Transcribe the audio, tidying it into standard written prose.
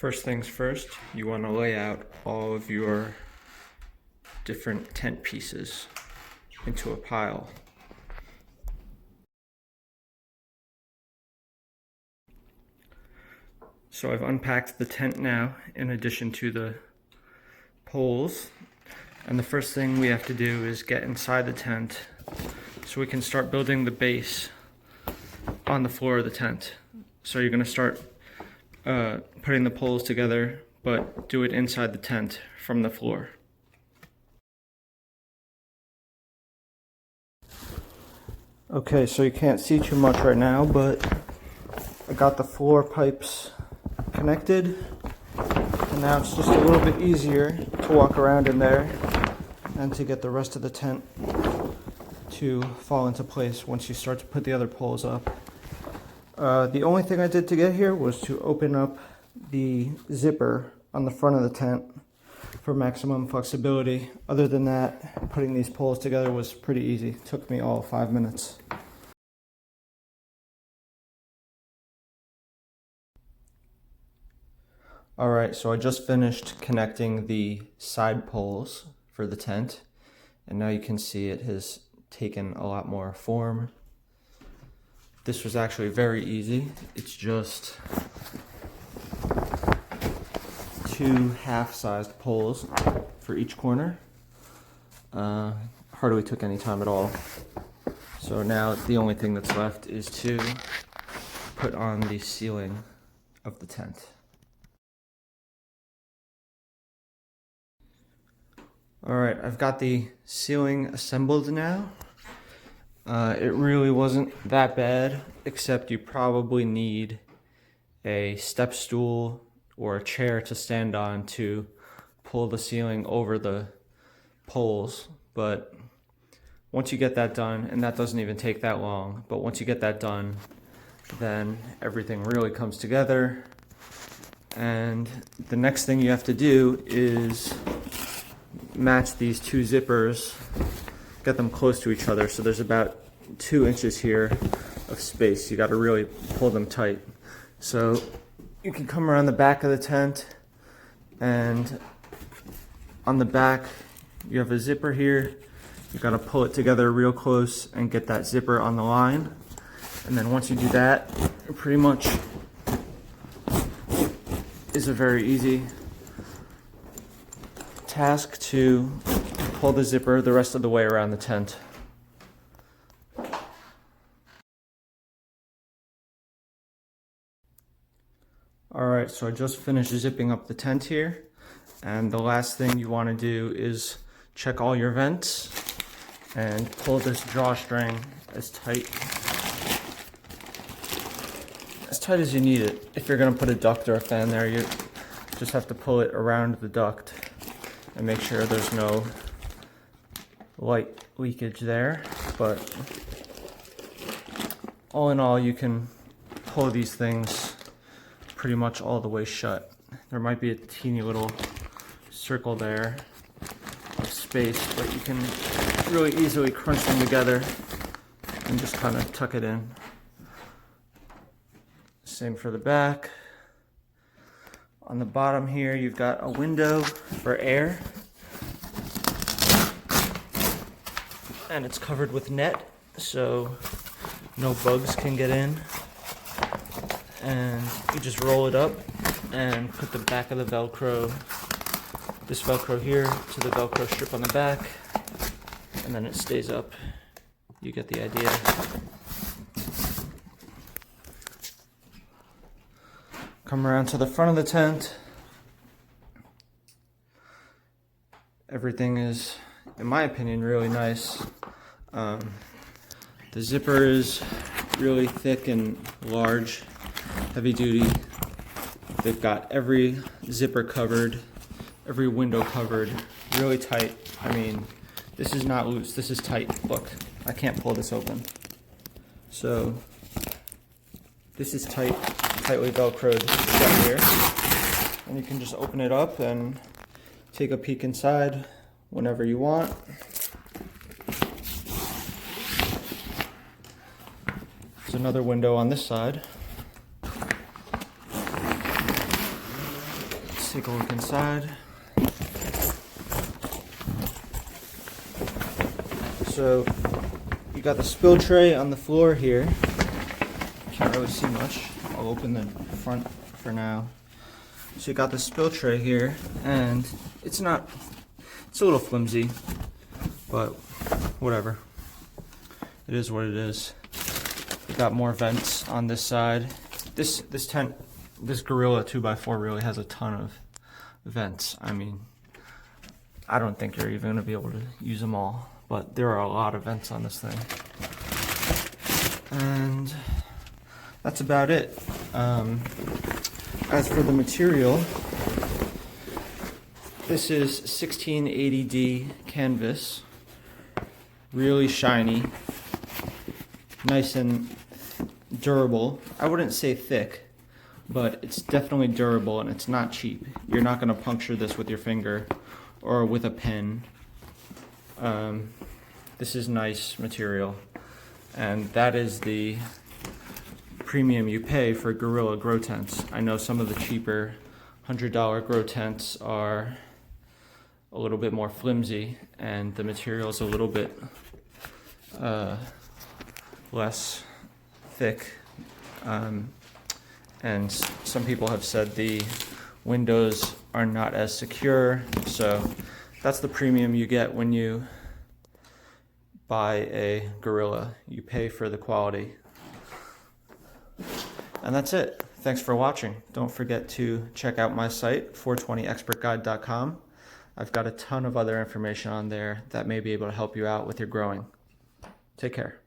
First things first, you want to lay out all of your different tent pieces into a pile. So I've unpacked the tent now in addition to the poles, and the first thing we have to do is get inside the tent so we can start building the base on the floor of the tent. So you're going to start putting the poles together, but do it inside the tent from the floor. Okay, so you can't see too much right now, but I got the floor pipes connected, and now it's just a little bit easier to walk around in there and to get the rest of the tent to fall into place once you start to put the other poles up. The only thing I did to get here was to open up the zipper on the front of the tent for maximum flexibility. Other than that, putting these poles together was pretty easy. It took me all 5 minutes. Alright, so I just finished connecting the side poles for the tent, and now you can see it has taken a lot more form. This was actually very easy. It's just 2 half-sized poles for each corner. Hardly took any time at all. So now the only thing that's left is to put on the ceiling of the tent. Alright, I've got the ceiling assembled now. It really wasn't that bad, except you probably need a step stool or a chair to stand on to pull the ceiling over the poles. But once you get that done, and that doesn't even take that long, but once you get that done, then everything really comes together. And the next thing you have to do is match these 2 zippers, get them close to each other, so there's about 2 inches here of space. You got to really pull them tight. So you can come around the back of the tent, and on the back you have a zipper here. You got to pull it together real close and get that zipper on the line, and then once you do that, it pretty much is a very easy task to pull the zipper the rest of the way around the tent. Alright, so I just finished zipping up the tent here, and the last thing you want to do is check all your vents and pull this drawstring as tight as you need it. If you're going to put a duct or a fan there, you just have to pull it around the duct and make sure there's no light leakage there. But all in all, you can pull these things pretty much all the way shut. There might be a teeny little circle there of space, but you can really easily crunch them together and just kind of tuck it in. Same for the back. On the bottom here, you've got a window for air, and it's covered with net, so no bugs can get in. And you just roll it up and put the back of the Velcro, this Velcro here, to the Velcro strip on the back, and then it stays up. You get the idea. Come around to the front of the tent. Everything is, in my opinion, really nice. The zipper is really thick and large, heavy duty. They've got every zipper covered, every window covered, really tight. I mean, this is not loose, this is tight. Look, I can't pull this open. So, this is tightly Velcroed shut here. And you can just open it up and take a peek inside whenever you want. There's another window on this side. take a look inside. So you got the spill tray on the floor here. Can't really see much. I'll open the front for now. So you got the spill tray here, and it's a little flimsy, but whatever. It is what it is. You got more vents on this side. This Gorilla 2x4 really has a ton of vents. I mean, I don't think you're even gonna be able to use them all, but there are a lot of vents on this thing. And that's about it. As for the material, this is 1680D canvas, really shiny, nice and durable. I wouldn't say thick, but it's definitely durable, and it's not cheap. You're not going to puncture this with your finger or with a pen. This is nice material, and that is the premium you pay for Gorilla grow tents. I know some of the cheaper $100 grow tents are a little bit more flimsy, and the material is a little bit less thick, and some people have said the windows are not as secure. So that's the premium you get when you buy a Gorilla. You pay for the quality. And that's it. Thanks for watching. Don't forget to check out my site, 420expertguide.com. I've got a ton of other information on there that may be able to help you out with your growing. Take care.